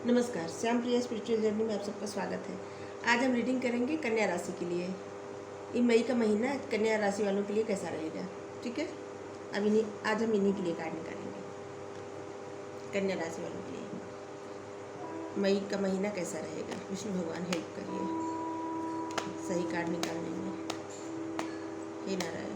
नमस्कार, श्याम प्रिया spiritual journey में आप सबका स्वागत है। आज हम रीडिंग करेंगे कन्या राशि के लिए। ये मई का महीना कन्या राशि वालों के लिए कैसा रहेगा, ठीक है। आज हम इन्हीं के लिए कार्ड निकालेंगे। कन्या राशि वालों के लिए मई का महीना कैसा रहेगा। विष्णु भगवान हेल्प करिए सही कार्ड निकालने में। हे नारायण।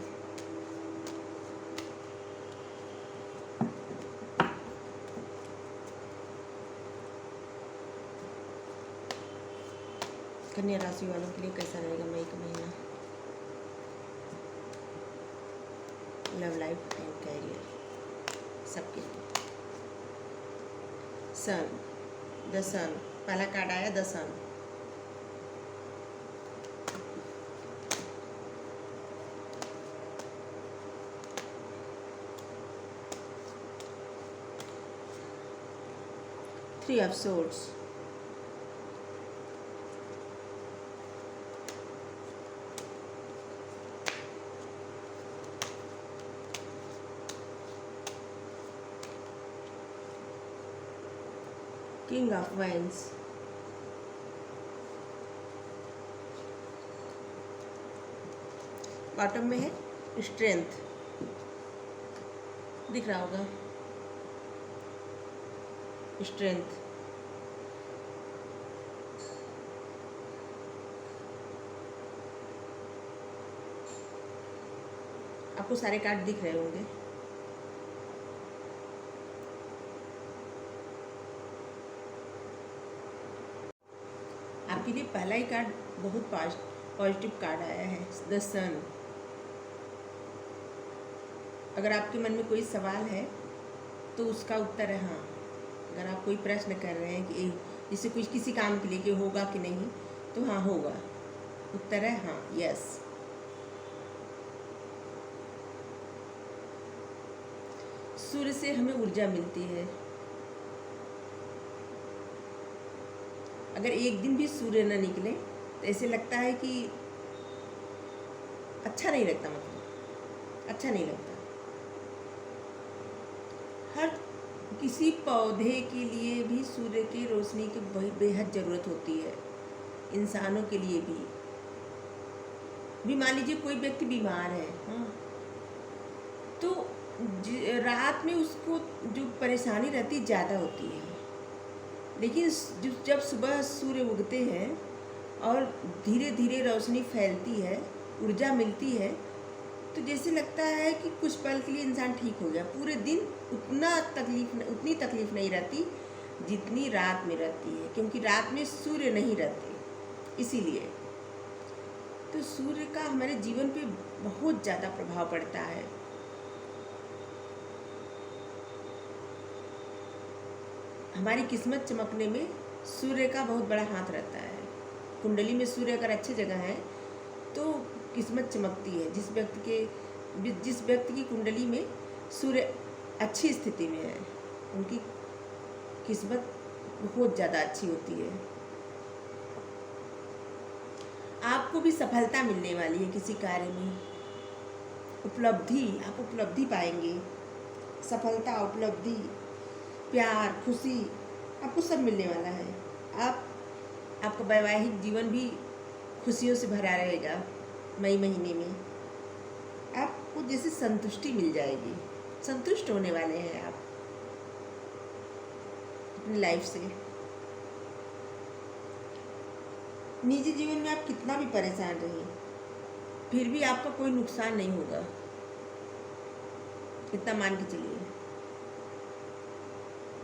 कन्या राशि वालों के लिए कैसा रहेगा मई का महीना। लव लाइफ एंड कैरियर सबके लिए। सन, द सन, पहला कार्ड आया the sun. Three of swords, king of wines, bottom में है स्ट्रेंथ, दिख रहा होगा स्ट्रेंथ। आपको सारे कार्ड दिख रहे होंगे। आपके लिए पहला ही कार्ड बहुत पॉजिटिव कार्ड आया है, द सन। अगर आपके मन में कोई सवाल है तो उसका उत्तर है हाँ। अगर आप कोई प्रश्न कर रहे हैं कि जैसे कुछ किसी काम के लिए कि होगा कि नहीं, तो हाँ होगा, उत्तर है हाँ, यस। सूर्य से हमें ऊर्जा मिलती है। अगर एक दिन भी सूर्य न निकले तो ऐसे लगता है कि अच्छा नहीं लगता, मतलब अच्छा नहीं लगता। हर किसी पौधे के लिए भी सूर्य की रोशनी की बेहद ज़रूरत होती है, इंसानों के लिए भी मान लीजिए कोई व्यक्ति बीमार है, हाँ, तो रात में उसको जो परेशानी रहती ज़्यादा होती है, लेकिन जब सुबह सूर्य उगते हैं और धीरे धीरे रोशनी फैलती है, ऊर्जा मिलती है, तो जैसे लगता है कि कुछ पल के लिए इंसान ठीक हो गया। पूरे दिन उतनी तकलीफ नहीं रहती जितनी रात में रहती है, क्योंकि रात में सूर्य नहीं रहते, इसीलिए। तो सूर्य का हमारे जीवन पे बहुत ज़्यादा प्रभाव पड़ता है। हमारी किस्मत चमकने में सूर्य का बहुत बड़ा हाथ रहता है। कुंडली में सूर्य अगर अच्छी जगह है तो किस्मत चमकती है। जिस व्यक्ति की कुंडली में सूर्य अच्छी स्थिति में है, उनकी किस्मत बहुत ज़्यादा अच्छी होती है। आपको भी सफलता मिलने वाली है किसी कार्य में, आप उपलब्धि पाएंगे। सफलता, उपलब्धि, प्यार, खुशी, आपको सब मिलने वाला है। आपका वैवाहिक जीवन भी खुशियों से भरा रहेगा। मई महीने में आपको जैसे संतुष्टि मिल जाएगी, संतुष्ट होने वाले हैं आप अपनी लाइफ से। निजी जीवन में आप कितना भी परेशान रहिए, फिर भी आपका कोई नुकसान नहीं होगा, इतना मान के चलिए।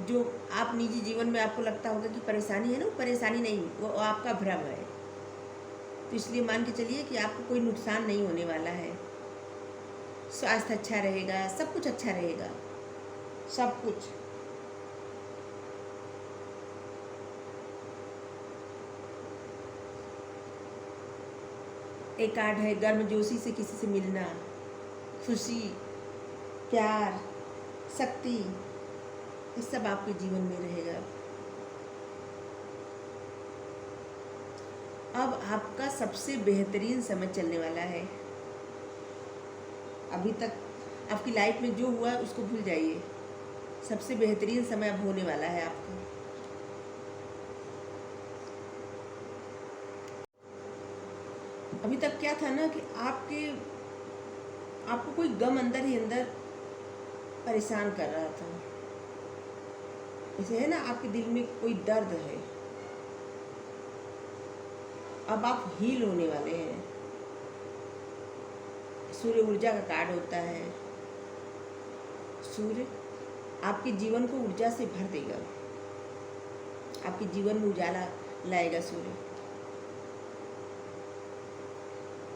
जो आप निजी जीवन में आपको लगता होगा कि परेशानी है ना, वो परेशानी नहीं, वो आपका भ्रम है। तो इसलिए मान के चलिए कि आपको कोई नुकसान नहीं होने वाला है। स्वास्थ्य अच्छा रहेगा, सब कुछ अच्छा रहेगा, सब कुछ। एक कार्ड है गर्मजोशी से किसी से मिलना, खुशी, प्यार, शक्ति, ये सब आपके जीवन में रहेगा। अब आपका सबसे बेहतरीन समय चलने वाला है। अभी तक आपकी लाइफ में जो हुआ उसको भूल जाइए। सबसे बेहतरीन समय अब होने वाला है आपका। अभी तक क्या था ना कि आपको कोई गम अंदर ही अंदर परेशान कर रहा था। जैसे है ना, आपके दिल में कोई दर्द है, अब आप हील होने वाले हैं। सूर्य ऊर्जा का कार्ड होता है। सूर्य आपके जीवन को ऊर्जा से भर देगा, आपके जीवन में उजाला लाएगा सूर्य।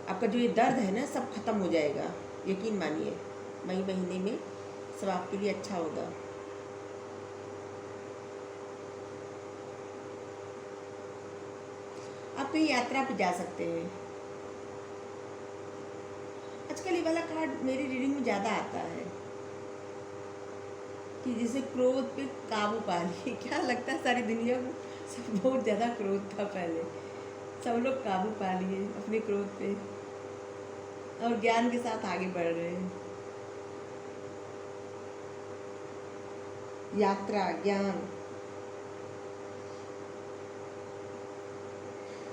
आपका जो ये दर्द है ना, सब खत्म हो जाएगा, यकीन मानिए। मई महीने में सब आपके लिए अच्छा होगा। आप कहीं यात्रा पे जा सकते हैं। आजकल ये वाला कार्ड मेरी रीडिंग में ज़्यादा आता है कि जैसे क्रोध पे काबू पा लिए। क्या लगता है सारी दुनिया को सब बहुत ज़्यादा क्रोध था पहले, सब लोग काबू पा लिए अपने क्रोध पे और ज्ञान के साथ आगे बढ़ रहे हैं। यात्रा, ज्ञान,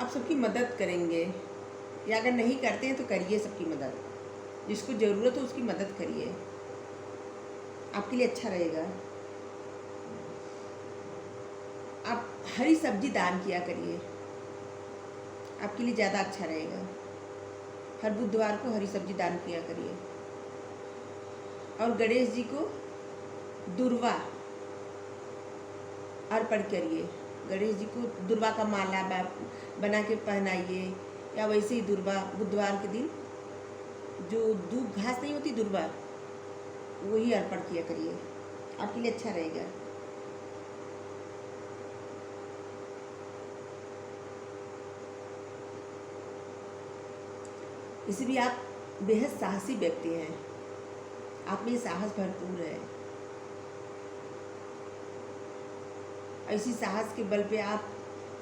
आप सबकी मदद करेंगे, या अगर नहीं करते हैं तो करिए सबकी मदद। जिसको ज़रूरत हो उसकी मदद करिए, आपके लिए अच्छा रहेगा। आप हरी सब्जी दान किया करिए, आपके लिए ज़्यादा अच्छा रहेगा। हर बुधवार को हरी सब्जी दान किया करिए। और गणेश जी को दुर्वा अर्पण करिए। गणेश जी को दुर्वा का माला बना के पहनाइए, या वैसे ही दुर्वा बुधवार के दिन जो दूब घास नहीं होती, दुर्वा, वही अर्पण किया करिए, आपके लिए अच्छा रहेगा। इसे भी आप बेहद साहसी व्यक्ति हैं, आप में साहस भरपूर है। इसी साहस के बल पे आप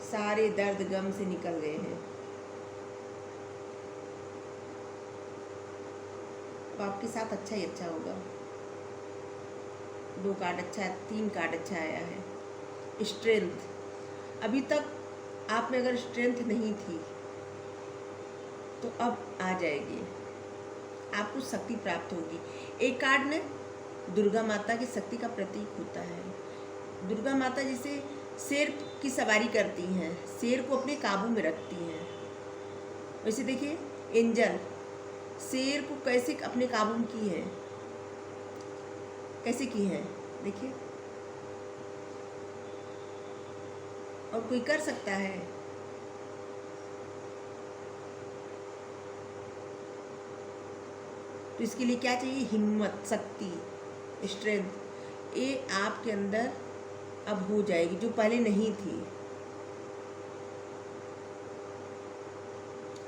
सारे दर्द गम से निकल गए हैं। तो आपके साथ अच्छा ही अच्छा होगा। 2 कार्ड अच्छा है, 3 कार्ड अच्छा आया है। स्ट्रेंथ, अभी तक आप में अगर स्ट्रेंथ नहीं थी तो अब आ जाएगी, आपको शक्ति प्राप्त होगी। एक कार्ड में दुर्गा माता की शक्ति का प्रतीक होता है। दुर्गा माता जैसे शेर की सवारी करती हैं, शेर को अपने काबू में रखती हैं। वैसे देखिए एंजल शेर को कैसे अपने काबू में की है, कैसे की है, देखिए। और कोई कर सकता है? तो इसके लिए क्या चाहिए? हिम्मत, शक्ति, स्ट्रेंथ। ये आपके अंदर अब हो जाएगी, जो पहले नहीं थी।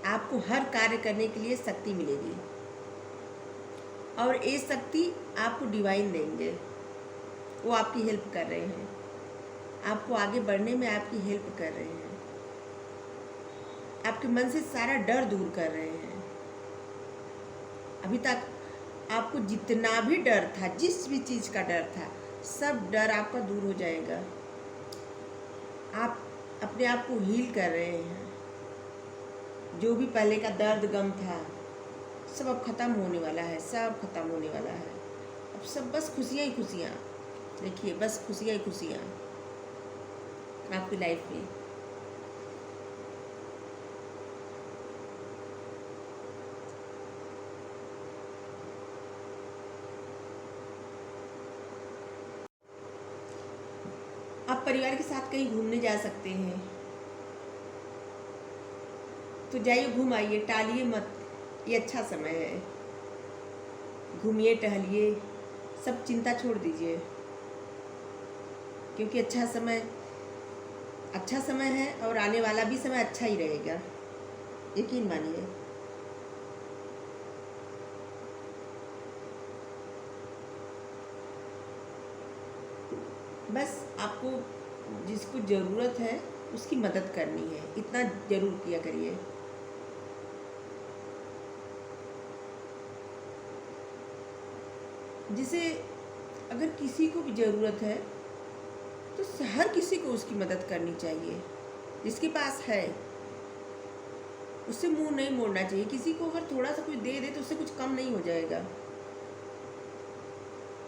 आपको हर कार्य करने के लिए शक्ति मिलेगी, और ये शक्ति आपको डिवाइन देंगे। वो आपकी हेल्प कर रहे हैं, आपको आगे बढ़ने में आपकी हेल्प कर रहे हैं, आपके मन से सारा डर दूर कर रहे हैं। अभी तक आपको जितना भी डर था, जिस भी चीज़ का डर था, सब डर आपका दूर हो जाएगा। आप अपने आप को हील कर रहे हैं। जो भी पहले का दर्द गम था, सब अब ख़त्म होने वाला है, सब ख़त्म होने वाला है। अब सब बस खुशियाँ ही खुशियाँ, देखिए बस खुशियाँ ही खुशियाँ आपकी लाइफ में। आप परिवार के साथ कहीं घूमने जा सकते हैं, तो जाइए, घूम आइए, टालिए मत। ये अच्छा समय है, घूमिए, टहलिए, सब चिंता छोड़ दीजिए, क्योंकि अच्छा समय है, और आने वाला भी समय अच्छा ही रहेगा, यकीन मानिए। बस आपको जिसको ज़रूरत है उसकी मदद करनी है, इतना ज़रूर किया करिए। जिसे अगर किसी को भी ज़रूरत है तो हर किसी को उसकी मदद करनी चाहिए। जिसके पास है उससे मुंह नहीं मोड़ना चाहिए। किसी को अगर थोड़ा सा कुछ दे दे तो उससे कुछ कम नहीं हो जाएगा,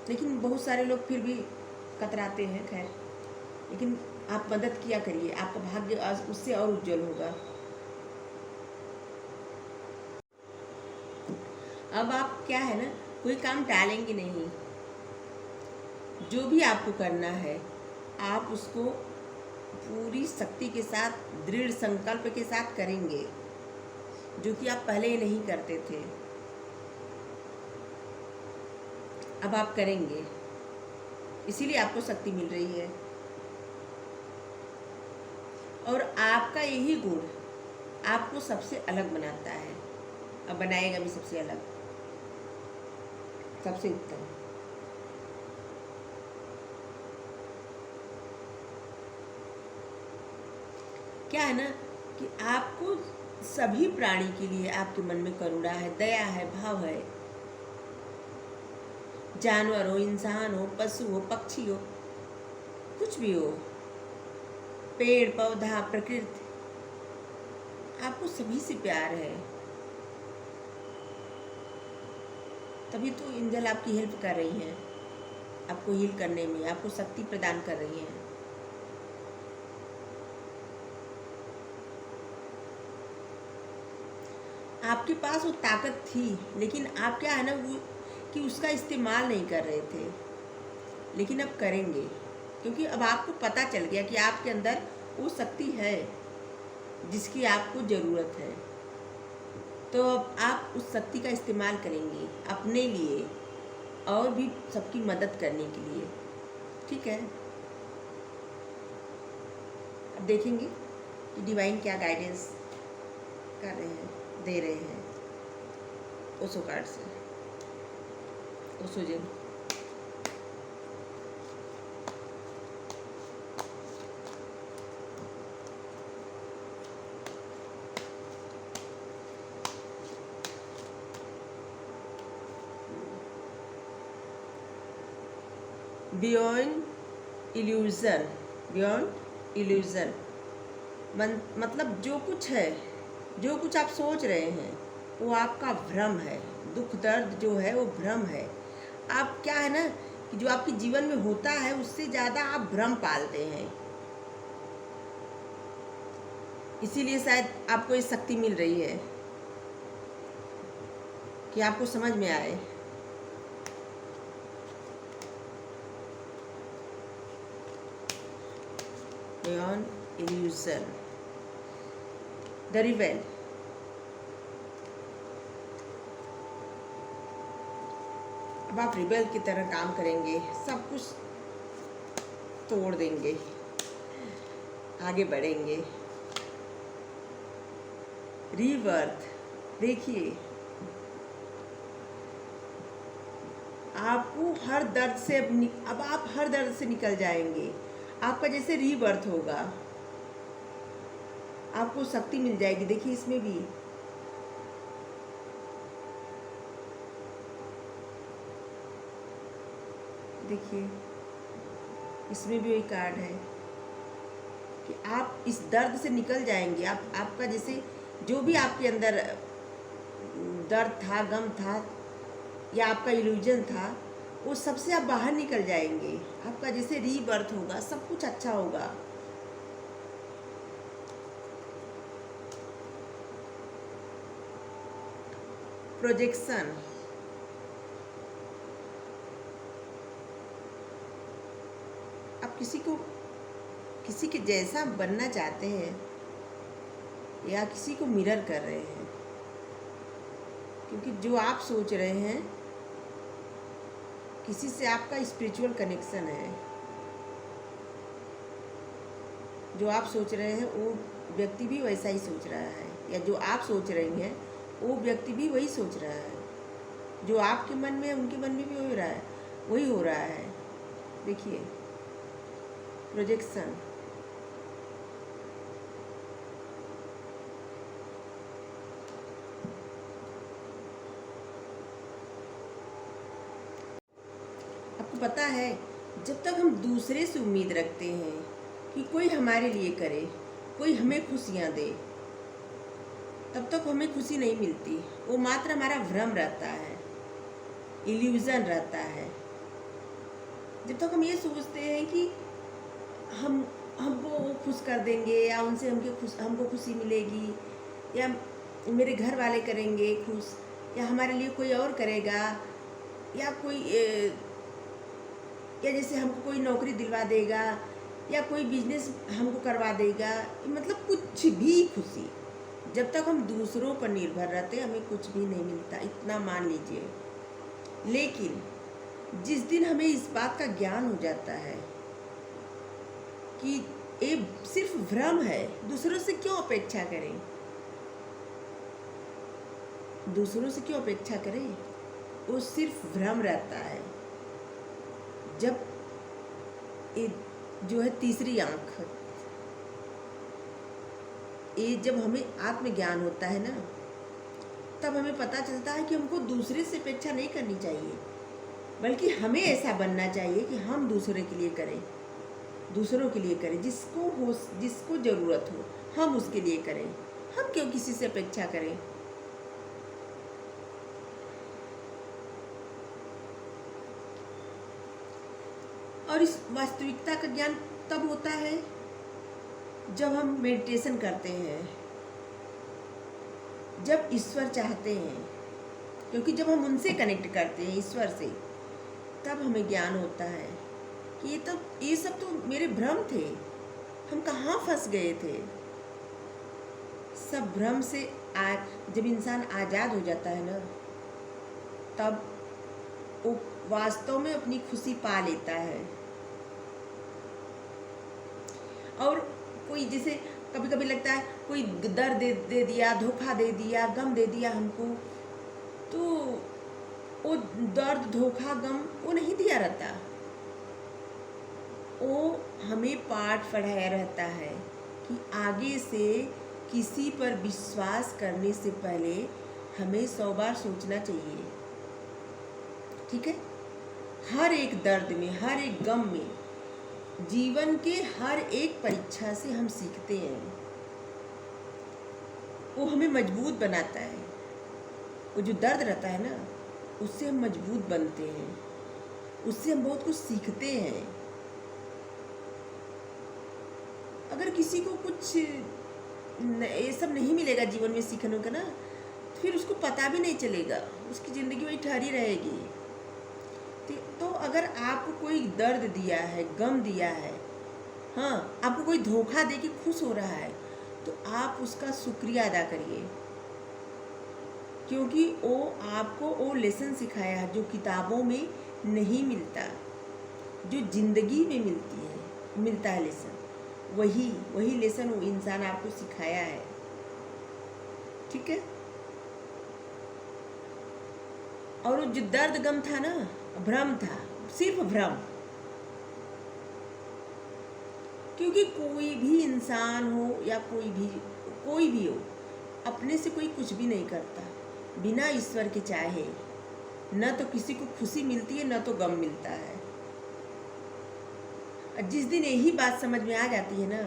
लेकिन बहुत सारे लोग फिर भी कतराते हैं। खैर, लेकिन आप मदद किया करिए, आपका भाग्य आज उससे और उज्जवल होगा। अब आप क्या है ना, कोई काम टालेंगे नहीं। जो भी आपको करना है आप उसको पूरी शक्ति के साथ, दृढ़ संकल्प के साथ करेंगे, जो कि आप पहले नहीं करते थे। अब आप करेंगे, इसीलिए आपको शक्ति मिल रही है। और आपका यही गुण आपको सबसे अलग बनाता है, अब बनाएगा भी सबसे अलग, सबसे उत्तम। क्या है ना कि आपको सभी प्राणी के लिए आपके मन में करुणा है, दया है, भाव है। जानवर हो, इंसान हो, पशु हो, पक्षी हो, कुछ भी हो, पेड़ पौधा, प्रकृति, आपको सभी से प्यार है। तभी तो एंजल आपकी हेल्प कर रही हैं, आपको हील करने में, आपको शक्ति प्रदान कर रही हैं। आपके पास वो ताकत थी, लेकिन आप क्या है ना वो कि उसका इस्तेमाल नहीं कर रहे थे, लेकिन अब करेंगे, क्योंकि अब आपको पता चल गया कि आपके अंदर वो शक्ति है जिसकी आपको ज़रूरत है। तो अब आप उस शक्ति का इस्तेमाल करेंगे अपने लिए और भी सबकी मदद करने के लिए। ठीक है, अब देखेंगे कि डिवाइन क्या गाइडेंस कर रहे हैं, दे रहे हैं ओशो कार्ड से, ओशो जिन। बियॉन्ड इल्यूज़न, बियॉन्ड इल्यूज़न मतलब जो कुछ है, जो कुछ आप सोच रहे हैं वो आपका भ्रम है। दुख दर्द जो है वो भ्रम है। आप क्या है ना कि जो आपके जीवन में होता है उससे ज़्यादा आप भ्रम पालते हैं, इसीलिए शायद आपको ये शक्ति मिल रही है कि आपको समझ में आए। Beyond illusion, the rebel. अब आप रिबेल की तरह काम करेंगे, सब कुछ तोड़ देंगे, आगे बढ़ेंगे। रीबर्थ, देखिए आपको हर दर्द से अब आप हर दर्द से निकल जाएंगे। आपका जैसे रीबर्थ होगा, आपको शक्ति मिल जाएगी। देखिए इसमें भी देखिए, इसमें भी वही कार्ड है कि आप इस दर्द से निकल जाएंगे। आपका जैसे जो भी आपके अंदर दर्द था, गम था या आपका इल्यूजन था, वो सबसे आप बाहर निकल जाएंगे। आपका जैसे रीबर्थ होगा, सब कुछ अच्छा होगा। प्रोजेक्शन, आप किसी के जैसा बनना चाहते हैं या किसी को मिरर कर रहे हैं, क्योंकि जो आप सोच रहे हैं किसी से आपका स्पिरिचुअल कनेक्शन है। जो आप सोच रहे हैं वो व्यक्ति भी वैसा ही सोच रहा है, या जो आप सोच रही हैं वो व्यक्ति भी वही सोच रहा है। जो आपके मन में है उनके मन में भी हो रहा है, वही हो रहा है। देखिए प्रोजेक्शन, आपको पता है जब तक हम दूसरे से उम्मीद रखते हैं कि कोई हमारे लिए करे, कोई हमें खुशियाँ दे, तब तक हमें खुशी नहीं मिलती। वो मात्र हमारा भ्रम रहता है, इल्यूज़न रहता है। जब तक हम ये सोचते हैं कि हम हमको वो खुश कर देंगे, या उनसे हमको खुशी मिलेगी, या मेरे घर वाले करेंगे खुश, या हमारे लिए कोई और करेगा, या या जैसे हमको कोई नौकरी दिलवा देगा, या कोई बिजनेस हमको करवा देगा, मतलब कुछ भी खुशी। जब तक हम दूसरों पर निर्भर रहते हमें कुछ भी नहीं मिलता, इतना मान लीजिए। लेकिन जिस दिन हमें इस बात का ज्ञान हो जाता है कि ये सिर्फ भ्रम है, दूसरों से क्यों अपेक्षा करें, दूसरों से क्यों अपेक्षा करें, वो सिर्फ भ्रम रहता है। जब ये जो है तीसरी आंख, ये जब हमें आत्मज्ञान होता है ना, तब हमें पता चलता है कि हमको दूसरे से अपेक्षा नहीं करनी चाहिए, बल्कि हमें ऐसा बनना चाहिए कि हम दूसरे के लिए करें, दूसरों के लिए करें, जिसको ज़रूरत हो हम उसके लिए करें। हम क्यों किसी से अपेक्षा करें। और इस वास्तविकता का ज्ञान तब होता है जब हम मेडिटेशन करते हैं, जब ईश्वर चाहते हैं, क्योंकि जब हम उनसे कनेक्ट करते हैं ईश्वर से, तब हमें ज्ञान होता है कि ये सब तो मेरे भ्रम थे, हम कहाँ फंस गए थे। सब भ्रम से जब इंसान आज़ाद हो जाता है ना, तब वो वास्तव में अपनी खुशी पा लेता है। और कोई जैसे कभी कभी लगता है कोई दर्द दे दिया, धोखा दे दिया, गम दे दिया हमको, तो वो दर्द, धोखा, गम वो नहीं दिया रहता, वो हमें पाठ पढ़ाया रहता है कि आगे से किसी पर विश्वास करने से पहले हमें 100 बार सोचना चाहिए। ठीक है। हर एक दर्द में, हर एक गम में, जीवन के हर एक परीक्षा से हम सीखते हैं। वो हमें मजबूत बनाता है। वो जो दर्द रहता है ना, उससे हम मजबूत बनते हैं, उससे हम बहुत कुछ सीखते हैं। अगर किसी को कुछ ये सब नहीं मिलेगा जीवन में सीखने का ना, तो फिर उसको पता भी नहीं चलेगा, उसकी ज़िंदगी वही ठहरी रहेगी। तो अगर आपको कोई दर्द दिया है, गम दिया है, हाँ, आपको कोई धोखा दे के खुश हो रहा है, तो आप उसका शुक्रिया अदा करिए, क्योंकि वो आपको वो लेसन सिखाया है जो किताबों में नहीं मिलता, जो ज़िंदगी में मिलता है लेसन। वही लेसन वो इंसान आपको सिखाया है। ठीक है। और वो जो दर्द गम था ना, भ्रम था, सिर्फ भ्रम। क्योंकि कोई भी इंसान हो या कोई भी हो, अपने से कोई कुछ भी नहीं करता बिना ईश्वर के चाहे। न तो किसी को खुशी मिलती है, न तो गम मिलता है। जिस दिन यही बात समझ में आ जाती है ना,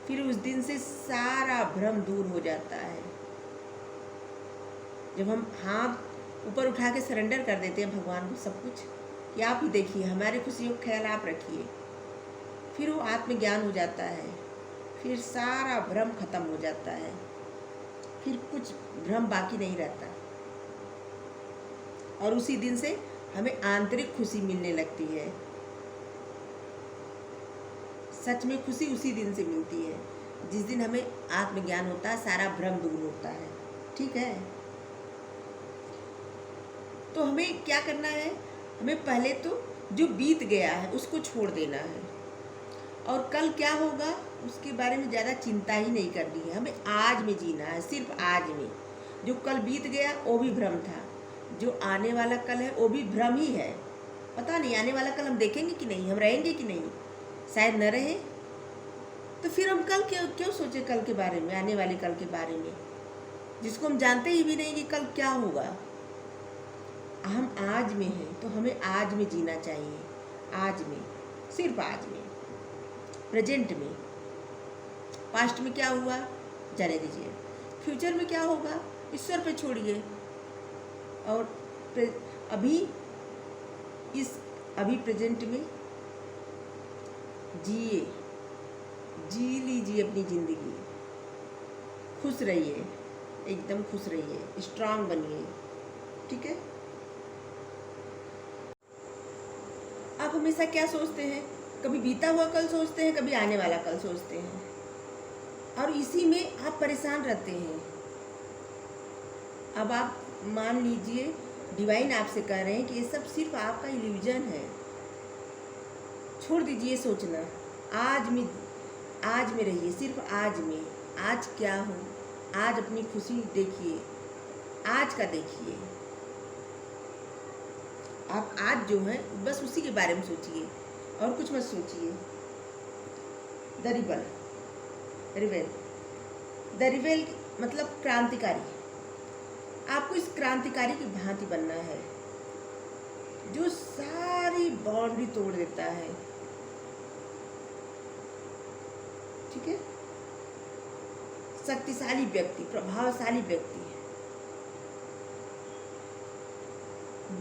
फिर उस दिन से सारा भ्रम दूर हो जाता है। जब हम हाथ ऊपर उठा के सरेंडर कर देते हैं भगवान को सब कुछ, कि आप ही देखिए, हमारी खुशियों का ख्याल आप रखिए, फिर वो आत्मज्ञान हो जाता है, फिर सारा भ्रम खत्म हो जाता है, फिर कुछ भ्रम बाकी नहीं रहता। और उसी दिन से हमें आंतरिक खुशी मिलने लगती है। सच में खुशी उसी दिन से मिलती है जिस दिन हमें आत्मज्ञान होता है, सारा भ्रम दूर होता है। ठीक है। तो हमें क्या करना है, हमें पहले तो जो बीत गया है उसको छोड़ देना है, और कल क्या होगा उसके बारे में ज़्यादा चिंता ही नहीं करनी है। हमें आज में जीना है, सिर्फ आज में। जो कल बीत गया वो भी भ्रम था, जो आने वाला कल है वो भी भ्रम ही है। पता नहीं आने वाला कल हम देखेंगे कि नहीं, हम रहेंगे कि नहीं, शायद न रहे। तो फिर हम कल क्यों सोचे कल के बारे में, आने वाले कल के बारे में, जिसको हम जानते ही भी नहीं कि कल क्या होगा। हम आज में हैं तो हमें आज में जीना चाहिए, आज में, सिर्फ आज में, प्रेजेंट में। पास्ट में क्या हुआ जाने दीजिए, फ्यूचर में क्या होगा ईश्वर पे छोड़िए। और अभी अभी प्रेजेंट में जिए, जी लीजिए अपनी ज़िंदगी, खुश रहिए, एकदम खुश रहिए, स्ट्रांग बनिए। ठीक है। आप हमेशा क्या सोचते हैं, कभी बीता हुआ कल सोचते हैं, कभी आने वाला कल सोचते हैं, और इसी में आप परेशान रहते हैं। अब आप मान लीजिए डिवाइन आपसे कह रहे हैं कि ये सब सिर्फ आपका इल्यूजन है। छोड़ दीजिए सोचना, आज में रहिए, सिर्फ आज में। आज क्या हो, आज अपनी खुशी देखिए, आज का देखिए। आप आज जो है बस उसी के बारे में सोचिए और कुछ मत सोचिए। द रिबेल मतलब क्रांतिकारी। आपको इस क्रांतिकारी की भांति बनना है जो सारी बाउंड्री तोड़ देता है। ठीक है। शक्तिशाली व्यक्ति, प्रभावशाली व्यक्ति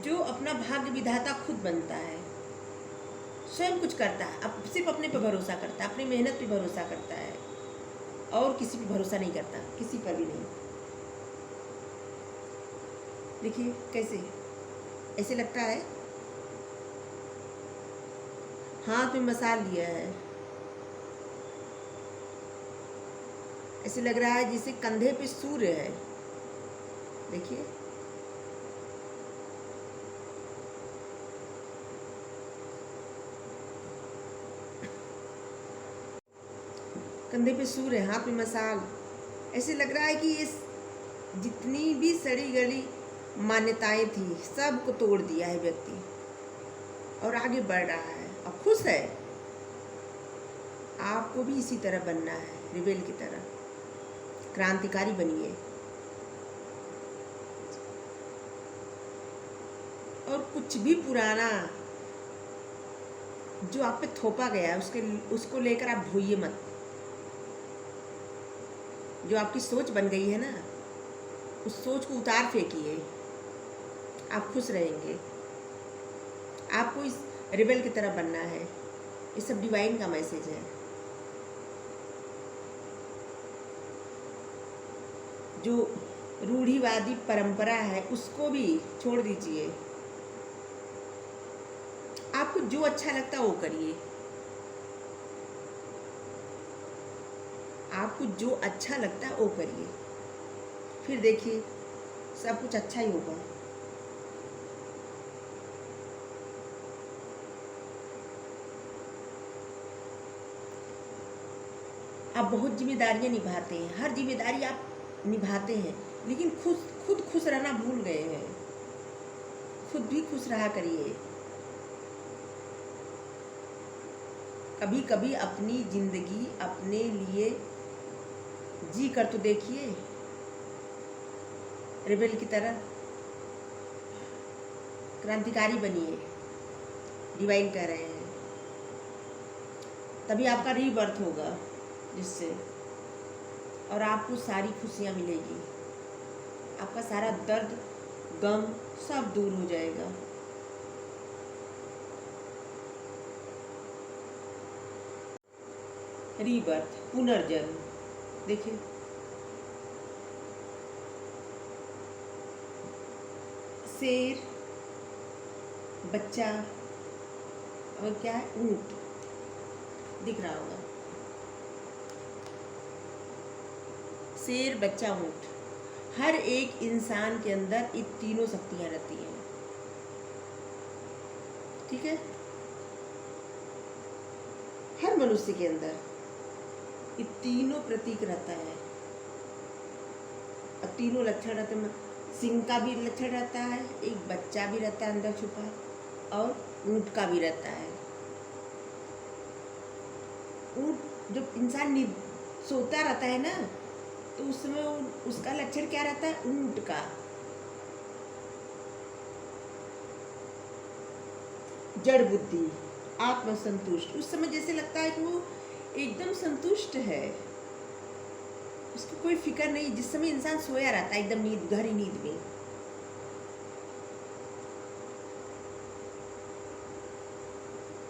जो अपना भाग्य विधाता खुद बनता है, स्वयं कुछ करता है, अब सिर्फ अपने पे भरोसा करता है, अपनी मेहनत पे भरोसा करता है, और किसी पे भरोसा नहीं करता, किसी पर भी नहीं। देखिए कैसे, ऐसे लगता है हाथ में मसाल लिया है, ऐसे लग रहा है जैसे कंधे पे सूर्य है। देखिए कंधे पे सूर्य, हाथ में मसाल, ऐसे लग रहा है कि ये जितनी भी सड़ी गली मान्यताएं थी सबको तोड़ दिया है व्यक्ति और आगे बढ़ रहा है और खुश है। आपको भी इसी तरह बनना है, रिबेल की तरह क्रांतिकारी बनिए। और कुछ भी पुराना जो आप पे थोपा गया है उसको लेकर आप भूलिए मत। जो आपकी सोच बन गई है ना, उस सोच को उतार फेंकिए, आप खुश रहेंगे। आपको इस रिबेल की तरह बनना है। ये सब डिवाइन का मैसेज है। जो रूढ़िवादी परंपरा है उसको भी छोड़ दीजिए। आपको जो अच्छा लगता है वो करिए। आपको जो अच्छा लगता है वो करिए, फिर देखिए सब कुछ अच्छा ही होगा। आप बहुत जिम्मेदारियां निभाते हैं, हर जिम्मेदारी आप निभाते हैं, लेकिन खुद खुश रहना भूल गए हैं। खुद भी खुश रहा करिए। कभी कभी अपनी जिंदगी अपने लिए जी कर तो देखिए, रिबेल की तरह क्रांतिकारी बनिए, डिवाइन कह रहे हैं। तभी आपका रीबर्थ होगा जिससे, और आपको सारी खुशियाँ मिलेगी। आपका सारा दर्द गम सब दूर हो जाएगा। रीबर्थ, पुनर्जन्म। देखिए शेर, बच्चा, और क्या है, ऊंट दिख रहा होगा। शेर, बच्चा, ऊंट, हर एक इंसान के अंदर ये तीनों शक्तियां रहती हैं। ठीक है। हर मनुष्य के अंदर ये तीनों प्रतीक रहता है और तीनों लक्षण रहते हैं। सिंह का भी लक्षण रहता है, एक बच्चा भी रहता है अंदर छुपा, और ऊंट का भी रहता है। ऊंट जब इंसान सोता रहता है ना, तो उस समय उसका लक्षण क्या रहता है, ऊंट का। जड़ बुद्धि, आत्मसंतुष्ट, उस समय जैसे लगता है कि वो एकदम संतुष्ट है, उसकी कोई फिक्र नहीं। जिस समय इंसान सोया रहता है एकदम नींद, गहरी नींद में,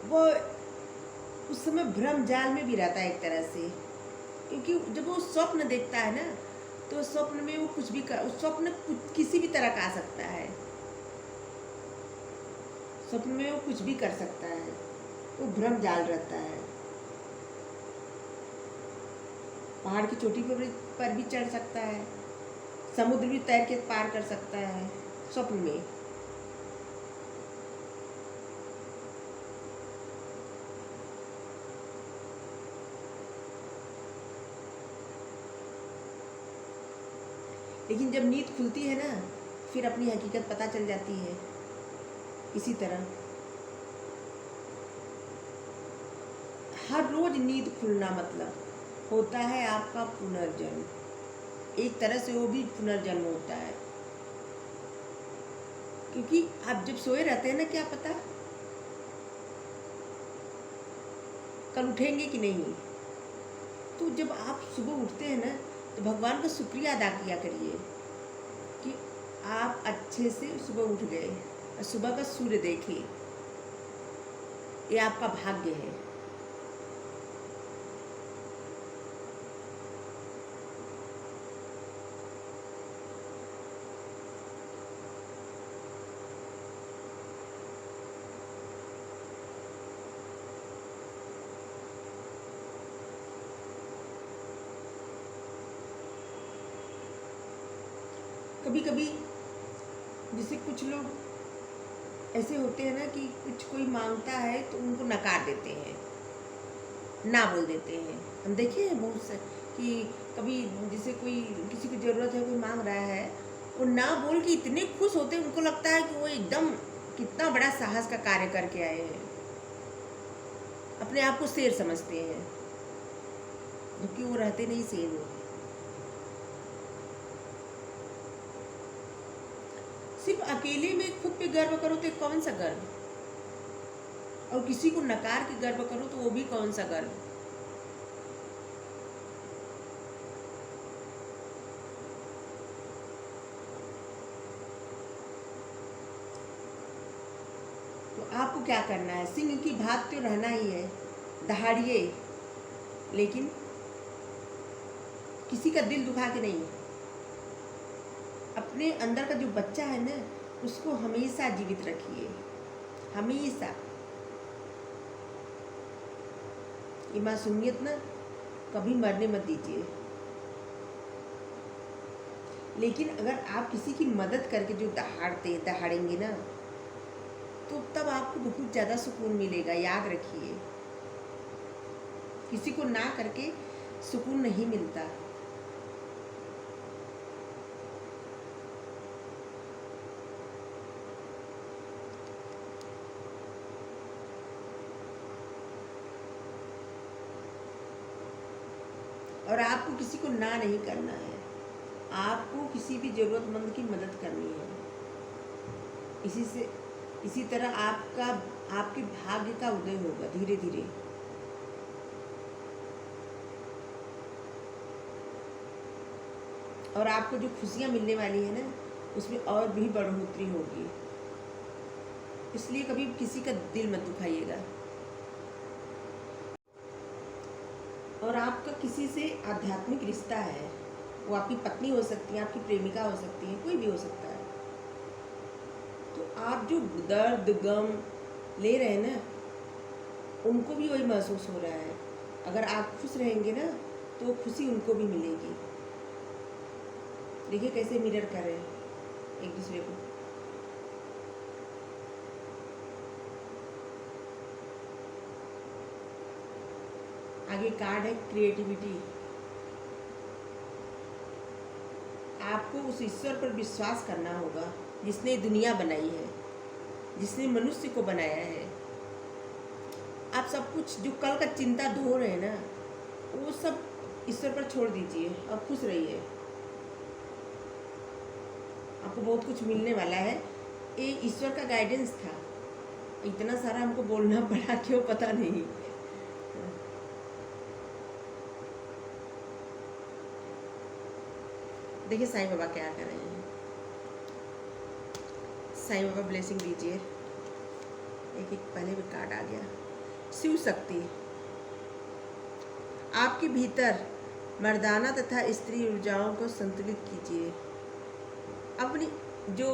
वो उस समय भ्रम जाल में भी रहता है एक तरह से। क्योंकि जब वो स्वप्न देखता है ना, तो स्वप्न में वो कुछ भी कर, स्वप्न किसी भी तरह का आ सकता है। स्वप्न में वो कुछ भी कर सकता है, वो भ्रम जाल रहता है। पहाड़ की चोटी पर भी चढ़ सकता है, समुद्र भी तैर के पार कर सकता है स्वप्न में। लेकिन जब नींद खुलती है ना, फिर अपनी हकीकत पता चल जाती है। इसी तरह हर रोज नींद खुलना मतलब होता है आपका पुनर्जन्म। एक तरह से वो भी पुनर्जन्म होता है। क्योंकि आप जब सोए रहते हैं ना, क्या पता कल उठेंगे कि नहीं। तो जब आप सुबह उठते हैं ना, तो भगवान का शुक्रिया अदा किया करिए कि आप अच्छे से सुबह उठ गए और सुबह का सूर्य देखे। ये आपका भाग्य है। कभी कभी जैसे कुछ लोग ऐसे होते हैं ना कि कुछ कोई मांगता है तो उनको नकार देते हैं, ना बोल देते हैं। हम देखे हैं बहुत से कि कभी जैसे कोई किसी को ज़रूरत है, कोई मांग रहा है, वो ना बोल के इतने खुश होते हैं, उनको लगता है कि वो एकदम कितना बड़ा साहस का कार्य करके आए हैं। अपने आप को शेर समझते हैं, जबकि वो रहते नहीं शेर में। सिर्फ अकेले में खुद पे गर्व करो तो कौन सा गर्व, और किसी को नकार के गर्व करो तो वो भी कौन सा गर्व। तो आपको क्या करना है, सिंह की भात तो रहना ही है, दहाड़िए, लेकिन किसी का दिल दुखा के नहीं। अपने अंदर का जो बच्चा है ना, उसको हमेशा जीवित रखिए, हमेशा। ये मासूमियत ना कभी मरने मत दीजिए। लेकिन अगर आप किसी की मदद करके जो दहाड़ेंगे ना, तो तब आपको बहुत ज़्यादा सुकून मिलेगा। याद रखिए, किसी को ना करके सुकून नहीं मिलता। और आपको किसी को ना नहीं करना है, आपको किसी भी ज़रूरतमंद की मदद करनी है। इसी तरह आपके भाग्य का उदय होगा धीरे धीरे। और आपको जो खुशियाँ मिलने वाली है ना, उसमें और भी बढ़ोतरी होगी। इसलिए कभी किसी का दिल मत दुखाइएगा। और आपका किसी से आध्यात्मिक रिश्ता है, वो आपकी पत्नी हो सकती है, आपकी प्रेमिका हो सकती है, कोई भी हो सकता है। तो आप जो दर्द गम ले रहे हैं ना, उनको भी वही महसूस हो रहा है। अगर आप खुश रहेंगे ना, तो खुशी उनको भी मिलेगी। देखिए कैसे मिरर कर रहे हैं एक दूसरे को। आगे कार्ड है क्रिएटिविटी। आपको उस ईश्वर पर विश्वास करना होगा जिसने दुनिया बनाई है, जिसने मनुष्य को बनाया है। आप सब कुछ जो कल का चिंता धो रहे हैं ना, वो सब ईश्वर पर छोड़ दीजिए और खुश रहिए। आपको बहुत कुछ मिलने वाला है। ये ईश्वर का गाइडेंस था। इतना सारा हमको बोलना पड़ा, क्यों पता नहीं। देखिए साईं बाबा क्या कर रहे हैं। साईं बाबा ब्लेसिंग दीजिए। एक एक पहले भी कार्ड आ गया। शिव शक्ति, आपके भीतर मर्दाना तथा स्त्री ऊर्जाओं को संतुलित कीजिए। अपनी जो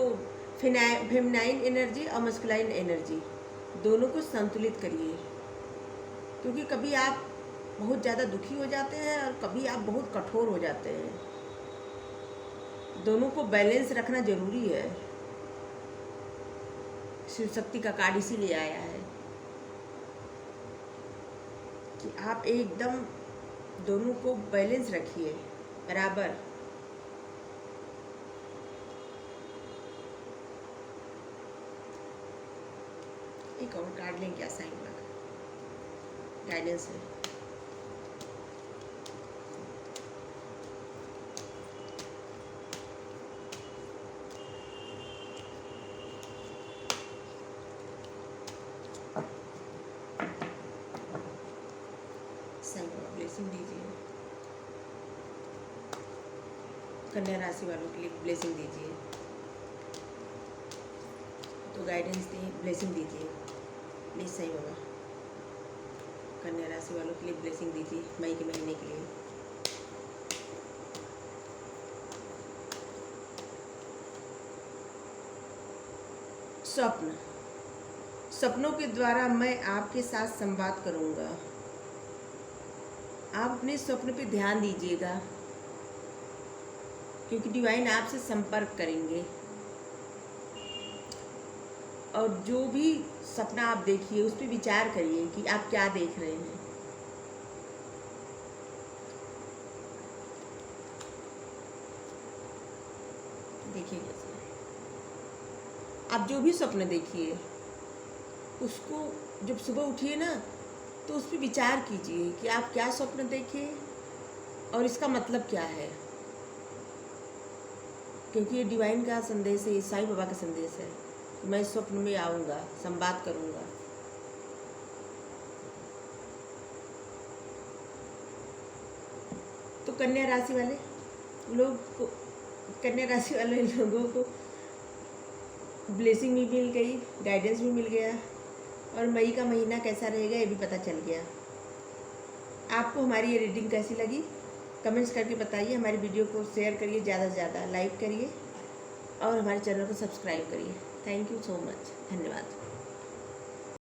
फेमिनाइन एनर्जी और मस्कुलाइन एनर्जी दोनों को संतुलित करिए, क्योंकि कभी आप बहुत ज़्यादा दुखी हो जाते हैं और कभी आप बहुत कठोर हो जाते हैं। दोनों को बैलेंस रखना जरूरी है। शिव शक्ति का कार्ड इसीलिए आया है कि आप एकदम दोनों को बैलेंस रखिए बराबर। एक और कार्ड लें क्या साईं बाबा का गाइडेंस है। साईं बाबा ब्लेसिंग दीजिए। कन्या राशि वालों के लिए ब्लेसिंग दीजिए। तो गाइडेंस दी, ब्लेसिंग दीजिए प्लीज़ साईं बाबा। कन्या राशि वालों के लिए ब्लेसिंग दीजिए मई के महीने के लिए। स्वप्न, सपनों के द्वारा मैं आपके साथ संवाद करूंगा। आप अपने स्वप्न पे ध्यान दीजिएगा, क्योंकि डिवाइन आपसे संपर्क करेंगे। और जो भी सपना आप देखिए उस पर विचार करिए कि आप क्या देख रहे हैं। देखिए कैसे आप जो भी स्वप्न देखिए उसको जब सुबह उठिए ना तो उस पर विचार कीजिए कि आप क्या स्वप्न देखे और इसका मतलब क्या है, क्योंकि ये डिवाइन का संदेश है, साईं बाबा का संदेश है। मैं स्वप्न में आऊँगा, संवाद करूँगा। तो कन्या राशि वाले लोग को, कन्या राशि वाले लोगों को ब्लेसिंग भी मिल गई, गाइडेंस भी मिल गया और मई का महीना कैसा रहेगा ये भी पता चल गया। आपको हमारी ये रीडिंग कैसी लगी कमेंट्स करके बताइए। हमारी वीडियो को शेयर करिए, ज़्यादा से ज़्यादा लाइक करिए और हमारे चैनल को सब्सक्राइब करिए। थैंक यू सो मच, धन्यवाद।